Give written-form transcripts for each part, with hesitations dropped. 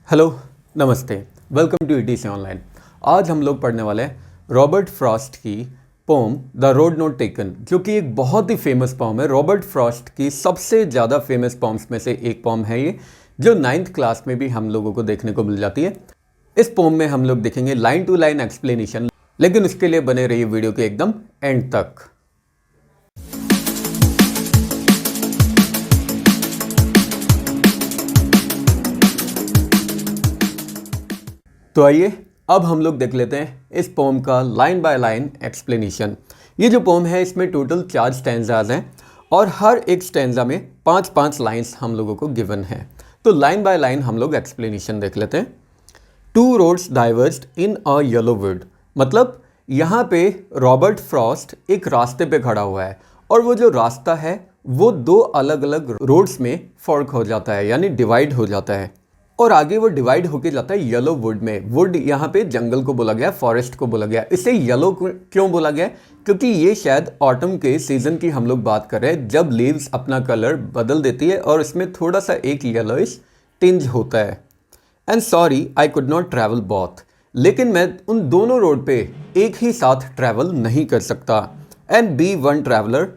Hello, नमस्ते, welcome to etc online. आज हम लोग पढ़ने वाले हैं रॉबर्ट फ्रॉस्ट की poem the road not taken, जो कि एक बहुत ही फेमस पोम है। रॉबर्ट फ्रॉस्ट की सबसे ज़्यादा फेमस पोम्स में से एक पोम है ये, जो 9th क्लास में भी हम लोगों को देखने को मिल जाती है। इस पोम में हम लोग देखेंगे लाइन टू लाइन एक्सप्लेनेशन, लेकिन उसके लिए बने रहिए वीडियो के एकदम एंड तक। तो आइए अब हम लोग देख लेते हैं इस पोम का लाइन बाय लाइन एक्सप्लेनेशन। ये जो पोम है इसमें टोटल 4 स्टैंजाज हैं और हर एक स्टैंजा में 5-5 लाइंस हम लोगों को गिवन है। तो लाइन बाय लाइन हम लोग एक्सप्लेनेशन देख लेते हैं। 2 roads divorced in a yellow would, मतलब यहाँ पे रॉबर्ट फ्रॉस्ट एक रास्ते पे खड़ा हुआ है और वो जो रास्ता है वो 2 अलग अलग रोड्स में फॉर्क हो जाता है, यानी डिवाइड हो जाता है और आगे वो डिवाइड होके जाता है येलो वुड में। वुड यहाँ पे जंगल को बोला गया, फॉरेस्ट को बोला गया। इसे येलो क्यों बोला गया? क्योंकि ये शायद ऑटम के सीजन की हम लोग बात कर रहे हैं, जब लीव्स अपना कलर बदल देती है और इसमें थोड़ा सा एक येलोइश टिंज होता है। And sorry I could not travel both, लेकिन मैं उन दोनों रोड पे एक ही साथ ट्रैवल नहीं कर सकता। एंड बी वन ट्रैवलर,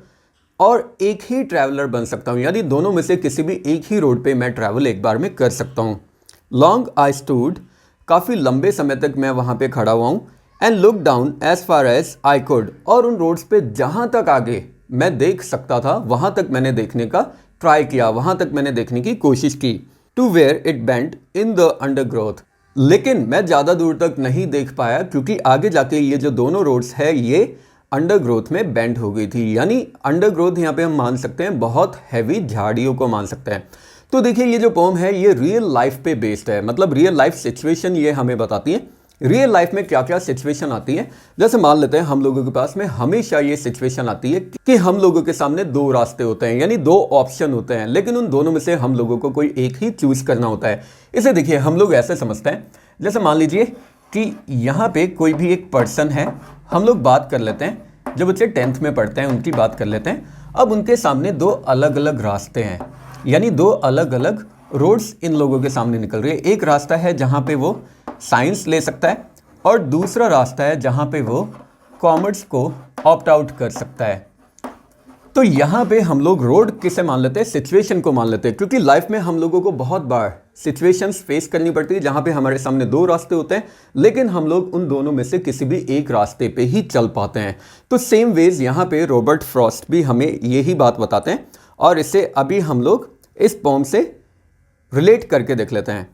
और एक ही ट्रैवलर बन सकता हूँ, यानी दोनों में से किसी भी एक ही रोड पे मैं ट्रैवल एक बार में कर सकता हूँ। लॉन्ग आई स्टूड, काफ़ी लंबे समय तक मैं वहाँ पे खड़ा हुआ हूँ। And look down as far as I could, और उन रोड्स पे जहाँ तक आगे मैं देख सकता था वहाँ तक मैंने देखने का ट्राई किया, वहाँ तक मैंने देखने की कोशिश की। To where it bent in the undergrowth, लेकिन मैं ज़्यादा दूर तक नहीं देख पाया क्योंकि आगे जाके ये जो दोनों रोड्स है ये अंडरग्रोथ में बेंड हो गई थी। यानी अंडरग्रोथ यहाँ पे हम मान सकते हैं बहुत हैवी झाड़ियों को मान सकते हैं। तो देखिए ये जो पोम है ये रियल लाइफ पे बेस्ड है, मतलब रियल लाइफ सिचुएशन ये हमें बताती है। रियल लाइफ में क्या क्या सिचुएशन आती है, जैसे मान लेते हैं हम लोगों के पास में हमेशा ये सिचुएशन आती है कि हम लोगों के सामने 2 रास्ते होते हैं, यानी 2 ऑप्शन होते हैं, लेकिन उन दोनों में से हम लोगों को कोई एक ही चूज करना होता है। इसे देखिए हम लोग ऐसे समझते हैं, जैसे मान लीजिए कि यहाँ पे कोई भी एक पर्सन है, हम लोग बात कर लेते हैं, जो बच्चे 10th में पढ़ते हैं उनकी बात कर लेते हैं। अब उनके सामने 2 अलग अलग रास्ते हैं, यानी 2 अलग अलग रोड्स इन लोगों के सामने निकल रही है। एक रास्ता है जहाँ पे वो साइंस ले सकता है और दूसरा रास्ता है जहाँ पे वो कॉमर्स को ऑप्ट आउट कर सकता है। तो यहाँ पे हम लोग रोड किसे मान लेते हैं? सिचुएशन को मान लेते हैं, क्योंकि लाइफ में हम लोगों को बहुत बार सिचुएशंस फेस करनी पड़ती है जहाँ पे हमारे सामने 2 रास्ते होते हैं, लेकिन हम लोग उन दोनों में से किसी भी एक रास्ते पे ही चल पाते हैं। तो सेम वेज यहाँ पे रॉबर्ट फ्रॉस्ट भी हमें यही बात बताते हैं और इसे अभी हम लोग इस पोम से रिलेट करके देख लेते हैं।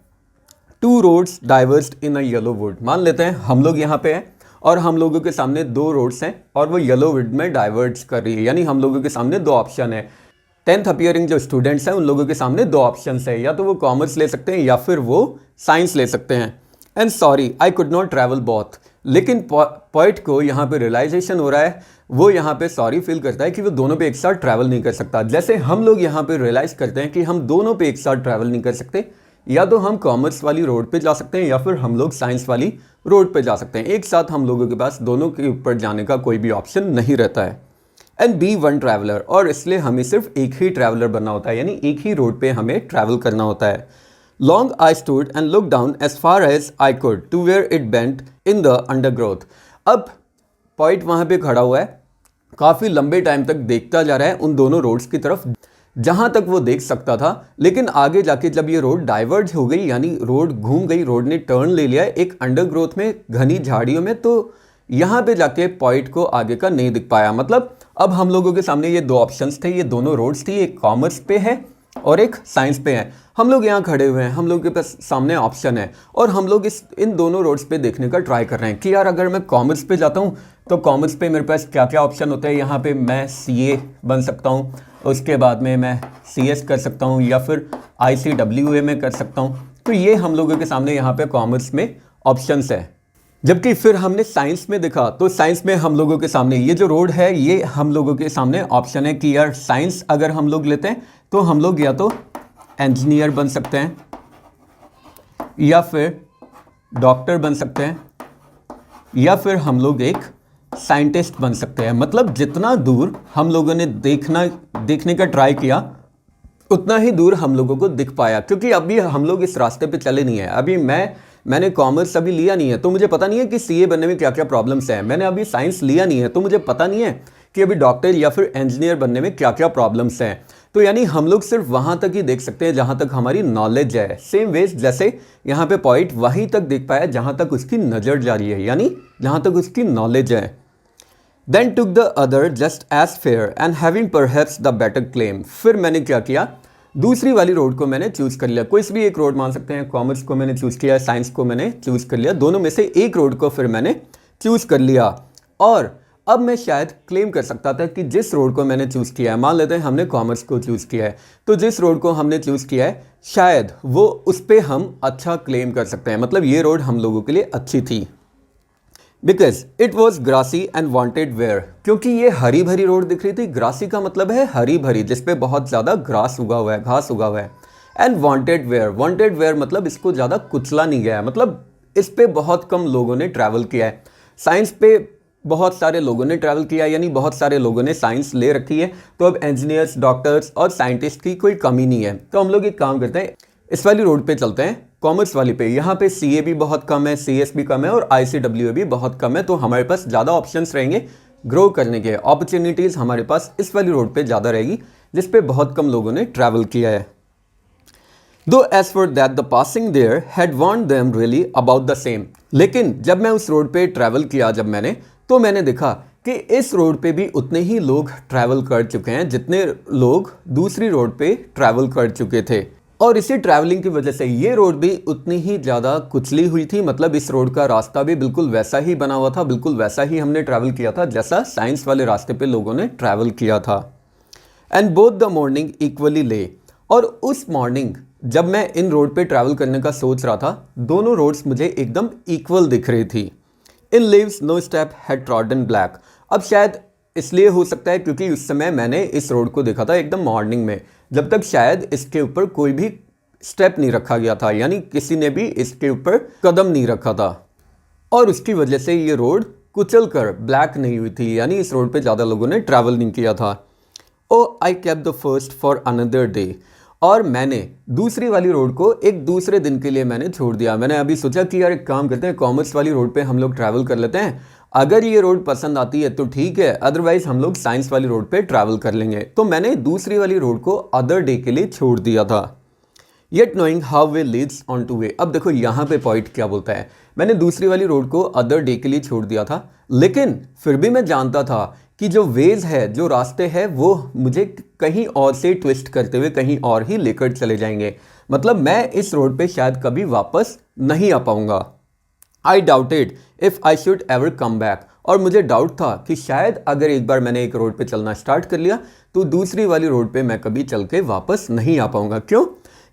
2 roads divorced in a yellow would, मान लेते हैं हम लोग यहाँ पे हैं और हम लोगों के सामने 2 रोड्स हैं और वो येलो वुड में डाइवर्ज कर रही है, यानी हम लोगों के सामने 2 ऑप्शन है। 10th अपियरिंग जो स्टूडेंट्स हैं उन लोगों के सामने 2 ऑप्शन है, या तो वो कॉमर्स ले सकते हैं या फिर वो साइंस ले सकते हैं। And sorry I could not travel both, लेकिन पॉइंट को यहाँ पे रियलाइजेशन हो रहा है, वो यहाँ पे सॉरी फील करता है कि वो दोनों पे एक साथ ट्रैवल नहीं कर सकता। जैसे हम लोग यहाँ पे रियलाइज करते हैं कि हम दोनों पे एक साथ ट्रैवल नहीं कर सकते, या तो हम कॉमर्स वाली रोड पे जा सकते हैं या फिर हम लोग साइंस वाली रोड पे जा सकते हैं। एक साथ हम लोगों के पास दोनों के ऊपर जाने का कोई भी ऑप्शन नहीं रहता है। एंड बी वन ट्रैवलर, और इसलिए हमें सिर्फ एक ही ट्रैवलर बनना होता है, यानी एक ही रोड पे हमें ट्रैवल करना होता है। Long I stood and look down as far as I could to where it bent in the undergrowth. अब पॉइंट वहाँ पे खड़ा हुआ है, काफ़ी लंबे टाइम तक देखता जा रहा है उन दोनों रोड्स की तरफ जहाँ तक वो देख सकता था, लेकिन आगे जाके जब ये रोड डाइवर्ज हो गई, यानी रोड घूम गई, रोड ने टर्न ले लिया एक अंडरग्रोथ में, घनी झाड़ियों में, तो यहाँ पे जाके पॉइंट को आगे का नहीं दिख पाया। मतलब अब हम लोगों के सामने ये 2 ऑप्शंस थे, ये दोनों रोड्स थी, एक कॉमर्स पे है और एक साइंस पे है। हम लोग यहाँ खड़े हुए हैं, हम लोग के पास सामने ऑप्शन है और हम लोग इन दोनों रोड्स पे देखने का ट्राई कर रहे हैं कि यार अगर मैं कॉमर्स पे जाता हूँ तो कॉमर्स पे मेरे पास क्या क्या ऑप्शन होते हैं। यहाँ पे मैं CA बन सकता हूँ, उसके बाद में मैं CS कर सकता हूँ या फिर ICWA में कर सकता हूँ। तो ये हम लोगों के सामने यहाँ पे कॉमर्स में ऑप्शंस है। जबकि फिर हमने साइंस में देखा तो साइंस में हम लोगों के सामने ये जो रोड है ये हम लोगों के सामने ऑप्शन है कि यार साइंस अगर हम लोग लेते हैं तो हम लोग या तो इंजीनियर बन सकते हैं या फिर डॉक्टर बन सकते हैं या फिर हम लोग एक साइंटिस्ट बन सकते हैं। मतलब जितना दूर हम लोगों ने देखने का ट्राई किया उतना ही दूर हम लोगों को दिख पाया, क्योंकि अभी हम लोग इस रास्ते पे चले नहीं है। अभी मैंने कॉमर्स अभी लिया नहीं है, तो मुझे पता नहीं है कि सीए बनने में क्या क्या प्रॉब्लम्स हैं। मैंने अभी साइंस लिया नहीं है, तो मुझे पता नहीं है कि अभी डॉक्टर या फिर इंजीनियर बनने में क्या क्या प्रॉब्लम्स हैं। तो यानी हम लोग सिर्फ वहाँ तक ही देख सकते हैं जहाँ तक हमारी नॉलेज है। सेम वेज जैसे यहाँ पे पॉइंट वहीं तक देख पाया जहाँ तक उसकी नज़र जा रही है, यानी जहाँ तक उसकी नॉलेज है। Then took the other just as fair and having perhaps the better claim। फिर मैंने क्या किया, दूसरी वाली रोड को मैंने चूज़ कर लिया। कोई भी एक रोड मान सकते हैं, कॉमर्स को मैंने चूज़ किया, साइंस को मैंने चूज़ कर लिया, दोनों में से एक रोड को फिर मैंने चूज़ कर लिया। और अब मैं शायद क्लेम कर सकता था कि जिस रोड को मैंने चूज़ किया है, मान लेते हैं हमने कॉमर्स को चूज़ किया है, तो जिस रोड को हमने चूज़ किया है शायद वो उस पर हम अच्छा क्लेम कर सकते हैं, मतलब ये रोड हम लोगों के लिए अच्छी थी। Because it was grassy and wanted wear, क्योंकि ये हरी भरी रोड दिख रही थी। ग्रासी का मतलब है हरी भरी, जिसपे बहुत ज़्यादा ग्रास उगा हुआ है, घास उगा हुआ है। एंड वॉन्टेड वेयर मतलब इसको ज़्यादा कुचला नहीं गया है, मतलब इस पे बहुत कम लोगों ने ट्रैवल किया है। साइंस पे बहुत सारे लोगों ने ट्रैवल किया, यानी बहुत सारे लोगों ने साइंस ले रखी है, तो अब इंजीनियर्स, डॉक्टर्स और साइंटिस्ट की कोई कमी नहीं है। तो हम लोग एक काम करते हैं, इस वाली रोड पे चलते हैं, कॉमर्स वाली पे। यहाँ पे सीए भी बहुत कम है, सीएस भी कम है और आईसीडब्ल्यू भी बहुत कम है, तो हमारे पास ज़्यादा ऑप्शंस रहेंगे ग्रो करने के। अपॉर्चुनिटीज़ हमारे पास इस वाली रोड पे ज़्यादा रहेगी, जिस पे बहुत कम लोगों ने ट्रैवल किया है। Though as for that the passing there had warned them really about the same. लेकिन जब मैं उस रोड पे ट्रैवल किया, तो मैंने देखा कि इस रोड पे भी उतने ही लोग ट्रैवल कर चुके हैं जितने लोग दूसरी रोड पे ट्रैवल कर चुके थे। और इसी ट्रैवलिंग की वजह से ये रोड भी उतनी ही ज़्यादा कुचली हुई थी, मतलब इस रोड का रास्ता भी बिल्कुल वैसा ही बना हुआ था, बिल्कुल वैसा ही हमने ट्रैवल किया था जैसा साइंस वाले रास्ते पे लोगों ने ट्रैवल किया था। And both the morning equally ले, और उस मॉर्निंग जब मैं इन रोड पे ट्रैवल करने का सोच रहा था, दोनों रोड्स मुझे एकदम इक्वल दिख रही थी। In leaves no step had trodden black. अब शायद इसलिए हो सकता है क्योंकि उस समय मैंने इस रोड को देखा था एकदम मॉर्निंग में, जब तक शायद इसके ऊपर कोई भी स्टेप नहीं रखा गया था, यानी किसी ने भी इसके ऊपर कदम नहीं रखा था, और उसकी वजह से ये रोड कुचल कर ब्लैक नहीं हुई थी, यानी इस रोड पे ज़्यादा लोगों ने ट्रैवल नहीं किया था। Oh I kept the first for another day, और मैंने दूसरी वाली रोड को एक दूसरे दिन के लिए मैंने छोड़ दिया। मैंने अभी सोचा कि यार एक काम करते हैं, कॉमर्स वाली रोड पे हम लोग ट्रैवल कर लेते हैं, अगर ये रोड पसंद आती है तो ठीक है, अदरवाइज हम लोग साइंस वाली रोड पे ट्रैवल कर लेंगे। तो मैंने दूसरी वाली रोड को अदर डे के लिए छोड़ दिया था। Yet knowing how way Leeds on two way. अब देखो यहाँ पे पॉइंट क्या बोलता है, मैंने दूसरी वाली रोड को अदर डे के लिए छोड़ दिया था, लेकिन फिर भी मैं जानता था कि जो वेज है, जो रास्ते हैं, वो मुझे कहीं और से ट्विस्ट करते हुए कहीं और ही लेकर चले जाएंगे, मतलब मैं इस रोड पे शायद कभी वापस नहीं आ पाऊंगा। आई doubted if I should ever come back, और मुझे डाउट था कि शायद अगर एक बार मैंने एक रोड पे चलना स्टार्ट कर लिया तो दूसरी वाली रोड पे मैं कभी चल के वापस नहीं आ पाऊंगा। क्यों?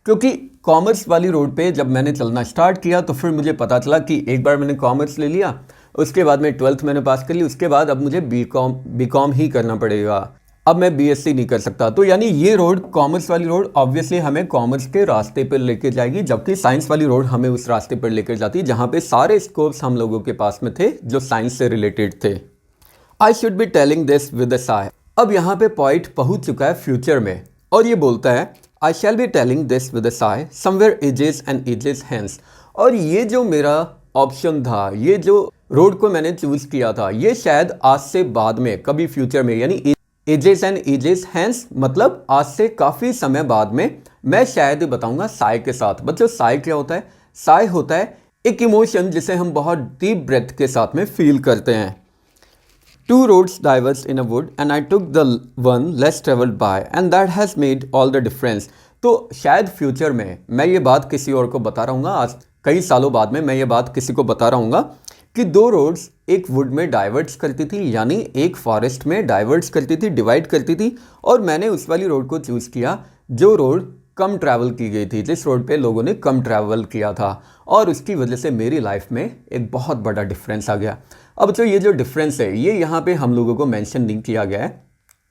क्योंकि कॉमर्स वाली रोड पे जब मैंने चलना स्टार्ट किया तो फिर मुझे पता चला कि एक बार मैंने कॉमर्स ले लिया, उसके बाद में 12th मैंने पास कर ली, उसके बाद अब मुझे बीकॉम ही करना पड़ेगा, अब मैं बीएससी नहीं कर सकता। तो यानी ये रोड, कॉमर्स वाली रोड ऑब्वियसली हमें कॉमर्स के रास्ते पर लेकर जाएगी, जबकि साइंस वाली रोड हमें उस रास्ते पर लेकर जाती है जहाँ पे सारे स्कोप्स हम लोगों के पास में थे जो साइंस से रिलेटेड थे। I should be telling this with a Sai. अब यहाँ पे पॉइंट पहुँच चुका है फ्यूचर में, और ये बोलता है I shall be telling this with a sigh somewhere ages and ages hence. और ये जो मेरा ऑप्शन था, ये जो रोड को मैंने चूज किया था, ये शायद आज से बाद में कभी फ्यूचर में, यानी एजेस एंड एजेस हैंस मतलब आज से काफ़ी समय बाद में मैं शायद बताऊंगा साय के साथ। बच्चों साय क्या होता है? साय होता है एक इमोशन जिसे हम बहुत डीप ब्रेथ के साथ में फील करते हैं। Two roads diverse in a wood and I took the one less travelled by and that has made all the difference. तो शायद फ्यूचर में मैं ये बात किसी और को बता रहूँगा, आज कई सालों बाद में मैं ये बात किसी को बता रहूँगा कि दो रोड्स एक वुड में डाइवर्ट्स करती थी, यानी एक फॉरेस्ट में डाइवर्ट्स करती थी, डिवाइड करती थी, और मैंने उस वाली रोड को चूज़ किया जो रोड कम ट्रैवल की गई थी, जिस रोड पे लोगों ने कम ट्रैवल किया था, और उसकी वजह से मेरी लाइफ में एक बहुत बड़ा डिफरेंस आ गया। अब जो ये जो डिफरेंस है ये यहाँ पे हम लोगों को मेंशन नहीं किया गया है।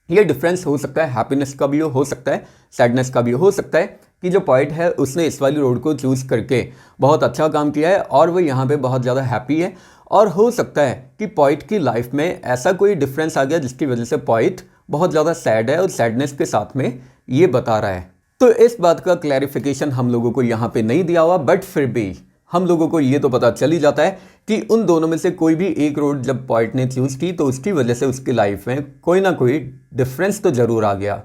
ये डिफरेंस हो सकता है हैप्पीनेस का भी हो सकता है, सैडनेस का भी हो सकता है कि जो पॉइंट है उसने इस वाली रोड को चूज़ करके बहुत अच्छा काम किया है और वो यहाँ पे बहुत ज़्यादा हैप्पी है, और हो सकता है कि पॉइंट की लाइफ में ऐसा कोई डिफरेंस आ गया जिसकी वजह से पॉइंट बहुत ज़्यादा सैड है और सैडनेस के साथ में ये बता रहा है। तो इस बात का क्लैरिफिकेशन हम लोगों को यहाँ पे नहीं दिया हुआ, बट फिर भी हम लोगों को ये तो पता चल ही जाता है कि उन दोनों में से कोई भी एक रोड जब पॉइंट ने चूज की तो उसकी वजह से उसकी लाइफ में कोई ना कोई डिफरेंस तो जरूर आ गया।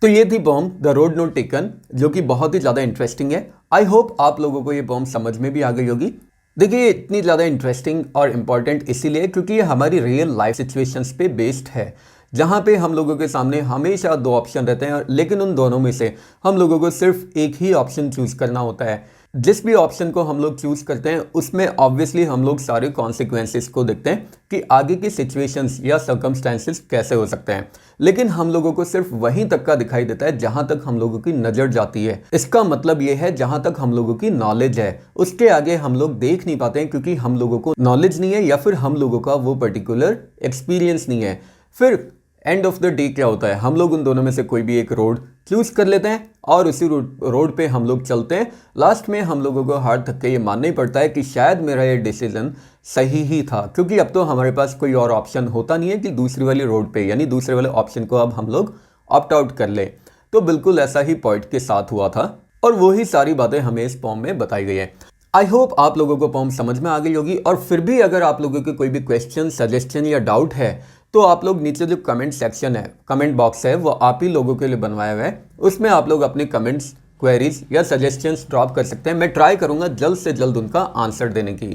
तो ये थी poem the road not taken, जो कि बहुत ही ज़्यादा इंटरेस्टिंग है। आई होप आप लोगों को ये पोम समझ में भी आ गई होगी। देखिए, इतनी ज़्यादा इंटरेस्टिंग और इम्पॉर्टेंट इसीलिए क्योंकि ये हमारी रियल लाइफ सिचुएशंस पे बेस्ड है, जहाँ पे हम लोगों के सामने हमेशा दो ऑप्शन रहते हैं, लेकिन उन दोनों में से हम लोगों को सिर्फ एक ही ऑप्शन चूज़ करना होता है। जिस भी ऑप्शन को हम लोग चूज़ करते हैं उसमें ऑब्वियसली हम लोग सारे कॉन्सिक्वेंसेस को देखते हैं कि आगे की सिचुएशंस या सर्कमस्टेंसेस कैसे हो सकते हैं, लेकिन हम लोगों को सिर्फ वहीं तक का दिखाई देता है जहां तक हम लोगों की नज़र जाती है। इसका मतलब ये है जहां तक हम लोगों की नॉलेज है, उसके आगे हम लोग देख नहीं पाते हैं क्योंकि हम लोगों को नॉलेज नहीं है या फिर हम लोगों का वो पर्टिकुलर एक्सपीरियंस नहीं है। फिर एंड ऑफ द डे क्या होता है, हम लोग उन दोनों में से कोई भी एक रोड चूज कर लेते हैं और उसी रोड पे हम लोग चलते हैं। लास्ट में हम लोगों को हार थक के ये मानना ही पड़ता है कि शायद मेरा ये डिसीजन सही ही था, क्योंकि अब तो हमारे पास कोई और ऑप्शन होता नहीं है कि दूसरी वाली रोड पे यानी दूसरे वाले ऑप्शन को अब हम लोग ऑप्ट आउट कर ले। तो बिल्कुल ऐसा ही पॉइंट के साथ हुआ था और वही सारी बातें हमें इस पोम में बताई गई है। आई होप आप लोगों को पोम समझ में आ गई होगी, और फिर भी अगर आप लोगों के कोई भी क्वेश्चन, सजेशन या डाउट है तो आप लोग नीचे जो कमेंट सेक्शन है, कमेंट बॉक्स है, वो आप ही लोगों के लिए बनवाया हुआ है, उसमें आप लोग अपने कमेंट्स, क्वेरीज या सजेशंस ड्रॉप कर सकते हैं। मैं ट्राई करूंगा जल्द से जल्द उनका आंसर देने की।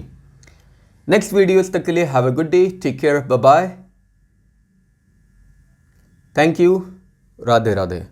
नेक्स्ट वीडियोस तक के लिए have a good day, take care, bye bye, thank you, Radhe Radhe.